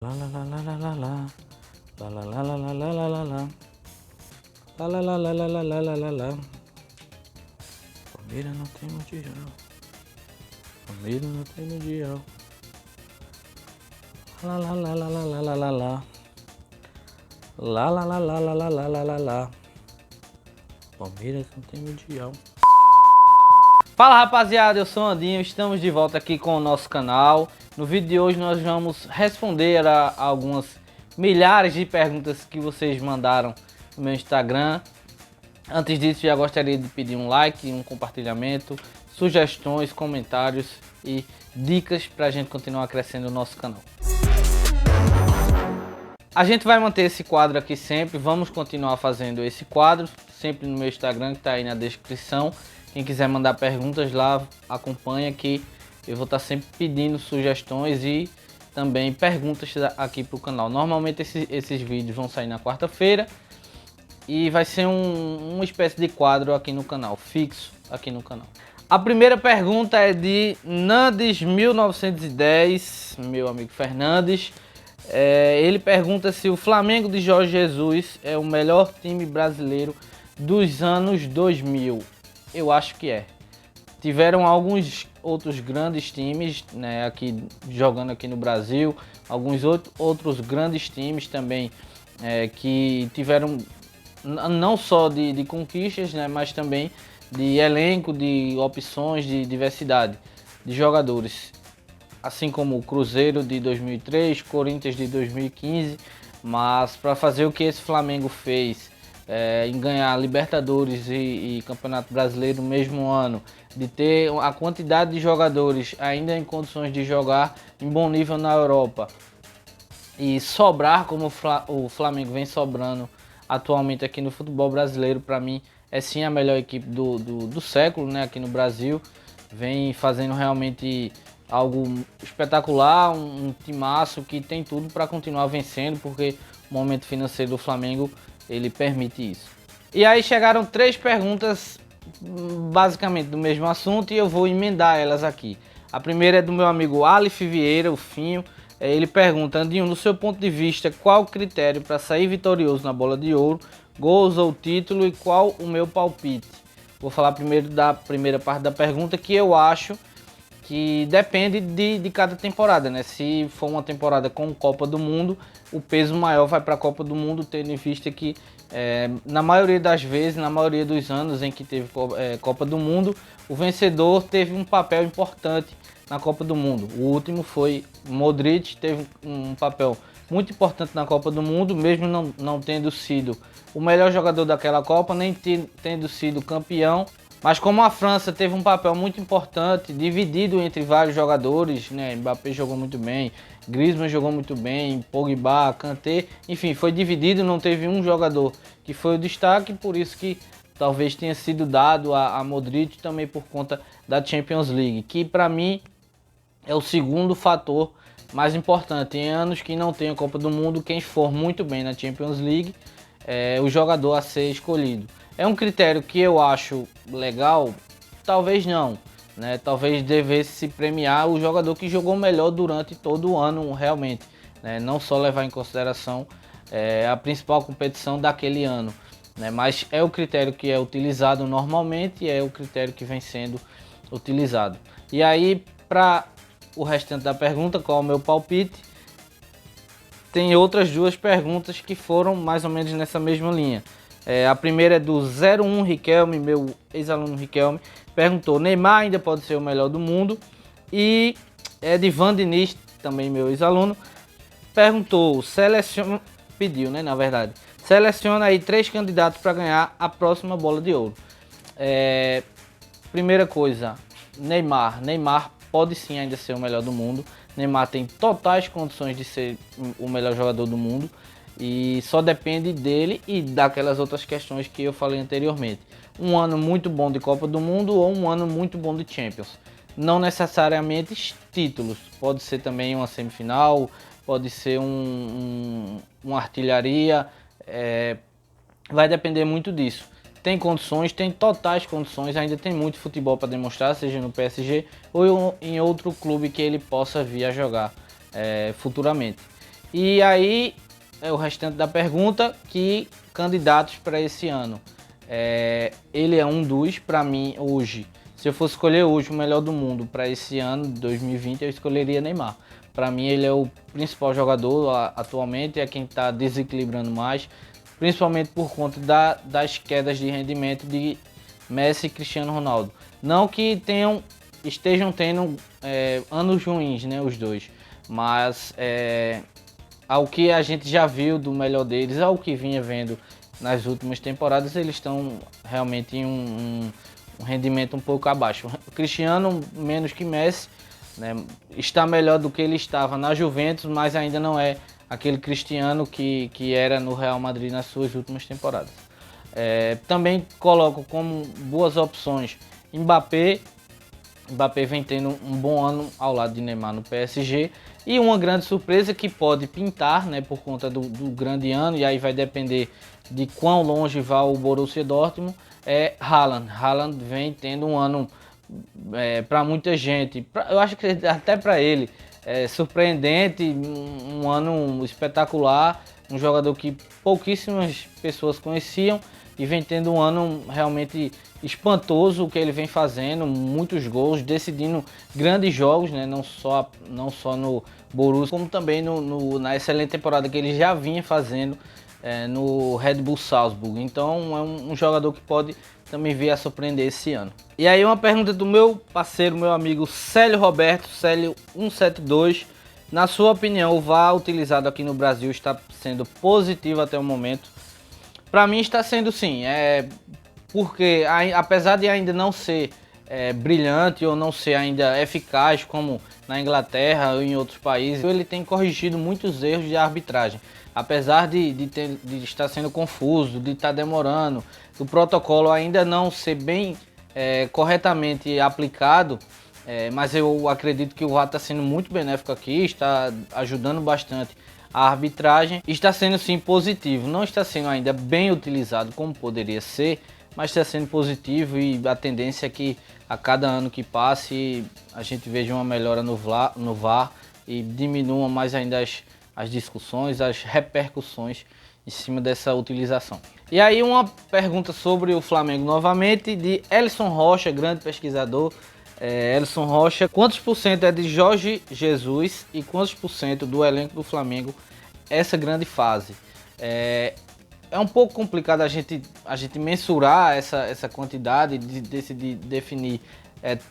Lá, lá, lá, lá, lá, lá, lá. Lá, lá, lá, lá, lá, lá, lá, lá, lá. Lá, lá, lá, lá, lá, lá, lá, lá, lá, lá. Palmeiras não tem mundial. Palmeiras não tem mundial. Lá, lá, lá, lá, lá, lá, lá, lá, lá. Lá, lá, lá, lá, lá, lá, lá, lá, lá, lá. Palmeiras não tem mundial. Fala rapaziada, eu sou o Andinho, estamos de volta aqui com o nosso canal. No vídeo de hoje nós vamos responder a algumas milhares de perguntas que vocês mandaram no meu Instagram. Antes disso, já gostaria de pedir um like, um compartilhamento, sugestões, comentários e dicas para a gente continuar crescendo o nosso canal. A gente vai manter esse quadro aqui sempre, vamos continuar fazendo esse quadro, sempre no meu Instagram que está aí na descrição. Quem quiser mandar perguntas lá, acompanha que eu vou estar sempre pedindo sugestões e também perguntas aqui para o canal. Normalmente esses vídeos vão sair na quarta-feira e vai ser uma espécie de quadro aqui no canal, fixo aqui no canal. A primeira pergunta é de Nandes1910, meu amigo Fernandes. Ele pergunta se o Flamengo de Jorge Jesus é o melhor time brasileiro dos anos 2000. Eu acho que é. Tiveram alguns outros grandes times, né, aqui jogando aqui no Brasil, alguns outros grandes times também que tiveram não só de conquistas, né, mas também de elenco, de opções, de diversidade de jogadores. Assim como o Cruzeiro de 2003, Corinthians de 2015, mas para fazer o que esse Flamengo fez, em ganhar Libertadores e Campeonato Brasileiro no mesmo ano, de ter a quantidade de jogadores ainda em condições de jogar em bom nível na Europa e sobrar como o Flamengo vem sobrando atualmente aqui no futebol brasileiro, para mim é sim a melhor equipe do século, né, aqui no Brasil. Vem fazendo realmente algo espetacular, um timaço que tem tudo para continuar vencendo, porque o momento financeiro do Flamengo ele permite isso. E aí chegaram 3 perguntas basicamente do mesmo assunto e eu vou emendar elas aqui. A primeira é do meu amigo Alif Vieira, o Finho. Ele pergunta: Andinho, no seu ponto de vista, qual o critério para sair vitorioso na Bola de Ouro, gols ou título, e qual o meu palpite? Vou falar primeiro da primeira parte da pergunta, que eu acho que depende de cada temporada, né? Se for uma temporada com Copa do Mundo, o peso maior vai para a Copa do Mundo, tendo em vista que na maioria das vezes, na maioria dos anos em que teve Copa do Mundo, o vencedor teve um papel importante na Copa do Mundo. O último foi Modric, teve um papel muito importante na Copa do Mundo, mesmo não tendo sido o melhor jogador daquela Copa, nem tendo sido campeão. Mas como a França teve um papel muito importante, dividido entre vários jogadores, né? Mbappé jogou muito bem, Griezmann jogou muito bem, Pogba, Kanté, enfim, foi dividido, não teve um jogador que foi o destaque, por isso que talvez tenha sido dado a Modric, também por conta da Champions League, que para mim é o segundo fator mais importante. Em anos que não tem a Copa do Mundo, quem for muito bem na Champions League é o jogador a ser escolhido. É um critério que eu acho legal? Talvez não, né? Talvez devesse se premiar o jogador que jogou melhor durante todo o ano realmente, né? Não só levar em consideração a principal competição daquele ano, né? Mas é o critério que é utilizado normalmente e é o critério que vem sendo utilizado. E aí, para o restante da pergunta, qual é o meu palpite? Tem outras 2 perguntas que foram mais ou menos nessa mesma linha. A primeira é do 01 Riquelme, meu ex-aluno Riquelme, perguntou: Neymar ainda pode ser o melhor do mundo? E é de Van Diniz, também meu ex-aluno, perguntou, pediu, né, na verdade, seleciona aí 3 candidatos para ganhar a próxima Bola de Ouro. Primeira coisa, Neymar pode sim ainda ser o melhor do mundo. Neymar tem totais condições de ser o melhor jogador do mundo. E só depende dele e daquelas outras questões que eu falei anteriormente. Um ano muito bom de Copa do Mundo ou um ano muito bom de Champions. Não necessariamente títulos, pode ser também uma semifinal, pode ser uma artilharia, vai depender muito disso. Tem condições, tem totais condições, ainda tem muito futebol para demonstrar, seja no PSG ou em outro clube que ele possa vir a jogar futuramente. E aí, o restante da pergunta, que candidatos para esse ano. Ele é um dos, para mim, hoje. Se eu fosse escolher hoje o melhor do mundo para esse ano, 2020, eu escolheria Neymar. Para mim, ele é o principal jogador atualmente, é quem está desequilibrando mais, principalmente por conta das quedas de rendimento de Messi e Cristiano Ronaldo. Não que estejam tendo anos ruins, né, os dois, mas ao que a gente já viu do melhor deles, ao que vinha vendo nas últimas temporadas, eles estão realmente em um rendimento um pouco abaixo. O Cristiano, menos que Messi, né, está melhor do que ele estava na Juventus, mas ainda não é aquele Cristiano que era no Real Madrid nas suas últimas temporadas. Também coloco como boas opções Mbappé. Mbappé vem tendo um bom ano ao lado de Neymar no PSG. E uma grande surpresa que pode pintar, né, por conta do grande ano, e aí vai depender de quão longe vai o Borussia Dortmund, é Haaland. Haaland vem tendo um ano, para muita gente, eu acho que até para ele, surpreendente, um ano espetacular, um jogador que pouquíssimas pessoas conheciam e vem tendo um ano realmente espantoso o que ele vem fazendo, muitos gols, decidindo grandes jogos, né? Não só no Borussia, como também na excelente temporada que ele já vinha fazendo no Red Bull Salzburg. Então é um jogador que pode também vir a surpreender esse ano. E aí uma pergunta do meu parceiro, meu amigo Célio Roberto, Célio 172. Na sua opinião, o VAR utilizado aqui no Brasil está sendo positivo até o momento? Para mim está sendo sim, porque apesar de ainda não ser brilhante ou não ser ainda eficaz como na Inglaterra ou em outros países, ele tem corrigido muitos erros de arbitragem. Apesar de estar sendo confuso, de estar demorando, do protocolo ainda não ser bem corretamente aplicado, mas eu acredito que o VAR está sendo muito benéfico aqui, está ajudando bastante a arbitragem, está sendo sim positivo, não está sendo ainda bem utilizado como poderia ser, mas está sendo positivo e a tendência é que a cada ano que passe a gente veja uma melhora no VAR e diminua mais ainda as discussões, as repercussões em cima dessa utilização. E aí uma pergunta sobre o Flamengo novamente, de Elson Rocha, grande pesquisador. Elson Rocha, quantos por cento é de Jorge Jesus e quantos por cento do elenco do Flamengo essa grande fase? É um pouco complicado a gente mensurar essa quantidade, de decidir definir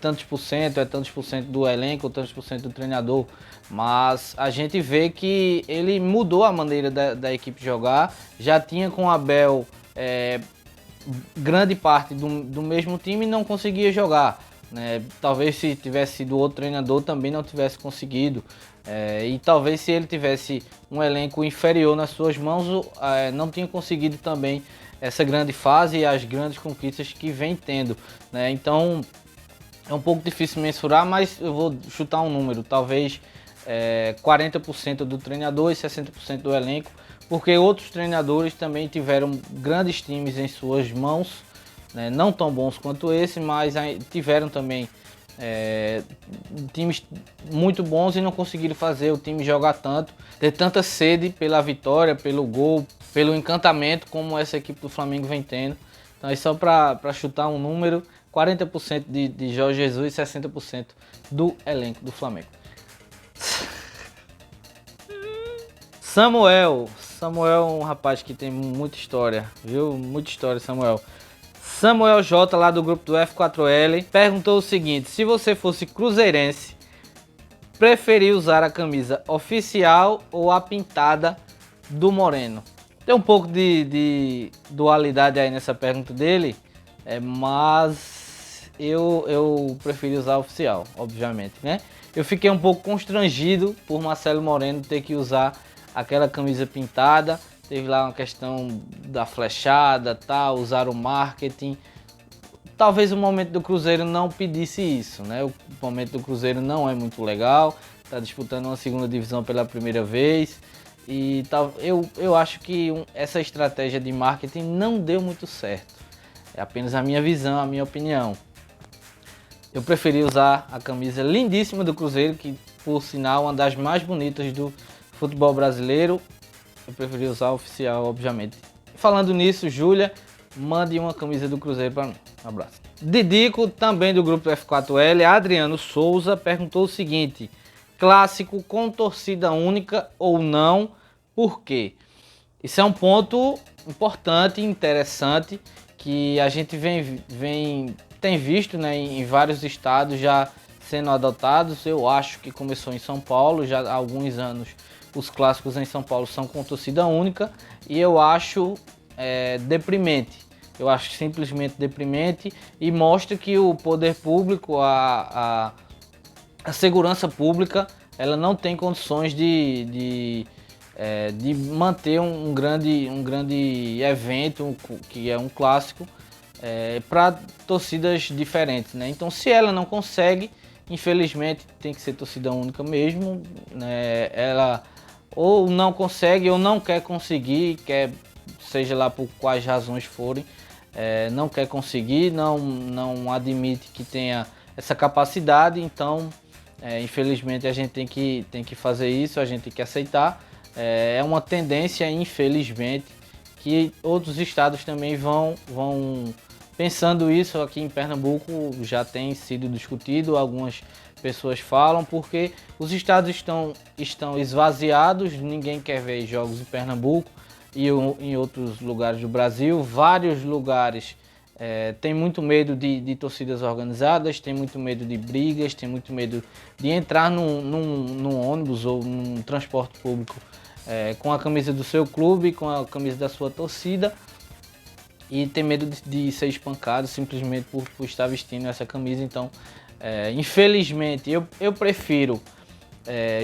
tantos por cento do elenco, tantos por cento do treinador, mas a gente vê que ele mudou a maneira da equipe jogar, já tinha com o Abel grande parte do mesmo time e não conseguia jogar. Talvez se tivesse sido outro treinador também não tivesse conseguido, e talvez se ele tivesse um elenco inferior nas suas mãos não tinha conseguido também essa grande fase e as grandes conquistas que vem tendo, né? Então é um pouco difícil mensurar, mas eu vou chutar um número, talvez 40% do treinador e 60% do elenco, porque outros treinadores também tiveram grandes times em suas mãos, né? Não tão bons quanto esse, mas tiveram também times muito bons e não conseguiram fazer o time jogar tanto, ter tanta sede pela vitória, pelo gol, pelo encantamento como essa equipe do Flamengo vem tendo. Então é só para chutar um número, 40% de Jorge Jesus e 60% do elenco do Flamengo. Samuel é um rapaz que tem muita história, viu? Muita história, Samuel. Samuel J, lá do grupo do F4L, perguntou o seguinte: se você fosse cruzeirense, preferia usar a camisa oficial ou a pintada do Moreno? Tem um pouco de dualidade aí nessa pergunta dele, mas eu preferi usar a oficial, obviamente, né? Eu fiquei um pouco constrangido por Marcelo Moreno ter que usar aquela camisa pintada. Teve lá uma questão da flechada, tal, usar o marketing. Talvez o momento do Cruzeiro não pedisse isso, né? O momento do Cruzeiro não é muito legal, está disputando uma segunda divisão pela primeira vez. E eu acho que essa estratégia de marketing não deu muito certo. É apenas a minha visão, a minha opinião. Eu preferi usar a camisa lindíssima do Cruzeiro, que por sinal é uma das mais bonitas do futebol brasileiro, eu preferi usar o oficial, obviamente. Falando nisso, Júlia, mande uma camisa do Cruzeiro para mim. Um abraço. Didico, também do grupo F4L, Adriano Souza, perguntou o seguinte: clássico com torcida única ou não? Por quê? Isso é um ponto importante e interessante que a gente tem visto, né, em vários estados já sendo adotados. Eu acho que começou em São Paulo, já há alguns anos os clássicos em São Paulo são com torcida única e eu acho deprimente. Eu acho simplesmente deprimente e mostra que o poder público, a segurança pública, ela não tem condições de manter um grande evento, que é um clássico, para torcidas diferentes, né? Então, se ela não consegue, infelizmente tem que ser torcida única mesmo, né? Ela ou não consegue ou não quer conseguir, seja lá por quais razões forem, não quer conseguir, não admite que tenha essa capacidade. Então, infelizmente a gente tem que fazer isso, a gente tem que aceitar. É uma tendência, infelizmente, que outros estados também vão pensando isso. Aqui em Pernambuco já tem sido discutido, algumas pessoas falam, porque os estados estão esvaziados, ninguém quer ver jogos em Pernambuco e em outros lugares do Brasil. Vários lugares tem muito medo de torcidas organizadas, tem muito medo de brigas, tem muito medo de entrar num ônibus ou num transporte público com a camisa do seu clube, com a camisa da sua torcida, e tem medo de ser espancado simplesmente por estar vestindo essa camisa. Então, infelizmente, eu prefiro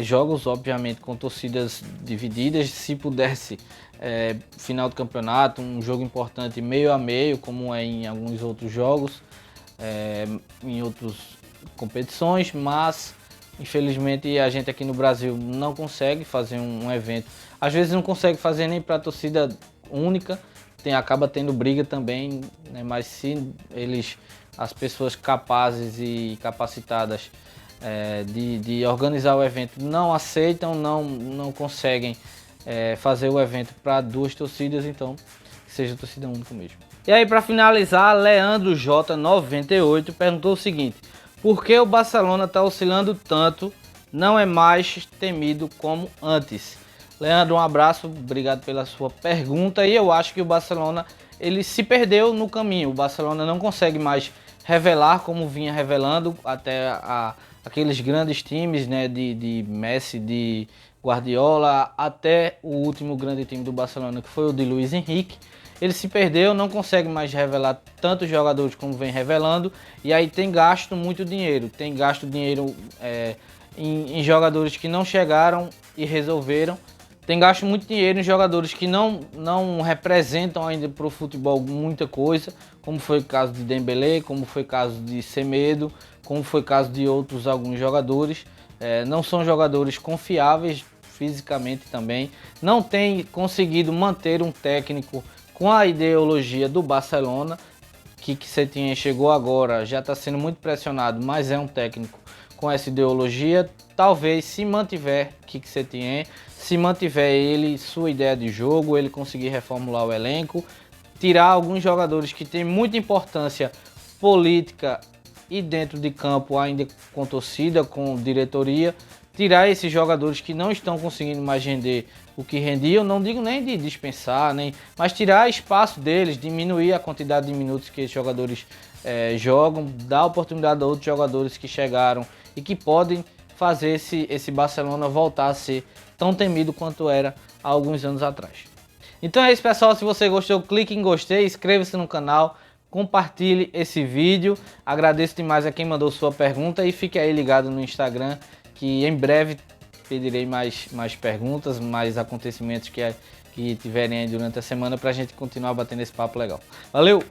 jogos, obviamente, com torcidas divididas. Se pudesse, final do campeonato, um jogo importante meio a meio, como é em alguns outros jogos, em outras competições, mas infelizmente a gente aqui no Brasil não consegue fazer um evento. Às vezes não consegue fazer nem para torcida única, acaba tendo briga também, né? Mas se as pessoas capazes e capacitadas de organizar o evento não aceitam, não conseguem fazer o evento para duas torcidas, então que seja torcida única mesmo. E aí, para finalizar, Leandro J98 perguntou o seguinte: por que o Barcelona está oscilando tanto? Não é mais temido como antes? Leandro, um abraço, obrigado pela sua pergunta. E eu acho que o Barcelona ele se perdeu no caminho. O Barcelona não consegue mais revelar como vinha revelando até aqueles grandes times, né, de Messi, de Guardiola, até o último grande time do Barcelona, que foi o de Luiz Henrique. Ele se perdeu, não consegue mais revelar tantos jogadores como vem revelando, e aí tem gasto muito dinheiro. Tem gasto dinheiro em jogadores que não chegaram e resolveram. Tem gasto muito dinheiro em jogadores que não representam ainda para o futebol muita coisa, como foi o caso de Dembélé, como foi o caso de Semedo, como foi o caso de alguns jogadores. Não são jogadores confiáveis fisicamente também. Não tem conseguido manter um técnico com a ideologia do Barcelona. Kike Setien chegou agora, já está sendo muito pressionado, mas é um técnico com essa ideologia. Talvez, se mantiver Kike Setien, se mantiver sua ideia de jogo, ele conseguir reformular o elenco, tirar alguns jogadores que têm muita importância política e dentro de campo ainda com torcida, com diretoria, tirar esses jogadores que não estão conseguindo mais render o que rendiam, não digo nem de dispensar, mas tirar espaço deles, diminuir a quantidade de minutos que esses jogadores jogam, dar oportunidade a outros jogadores que chegaram e que podem fazer esse Barcelona voltar a ser tão temido quanto era há alguns anos atrás. Então é isso, pessoal. Se você gostou, clique em gostei, inscreva-se no canal, compartilhe esse vídeo. Agradeço demais a quem mandou sua pergunta e fique aí ligado no Instagram, que em breve pedirei mais perguntas, mais acontecimentos que tiverem aí durante a semana, para a gente continuar batendo esse papo legal. Valeu!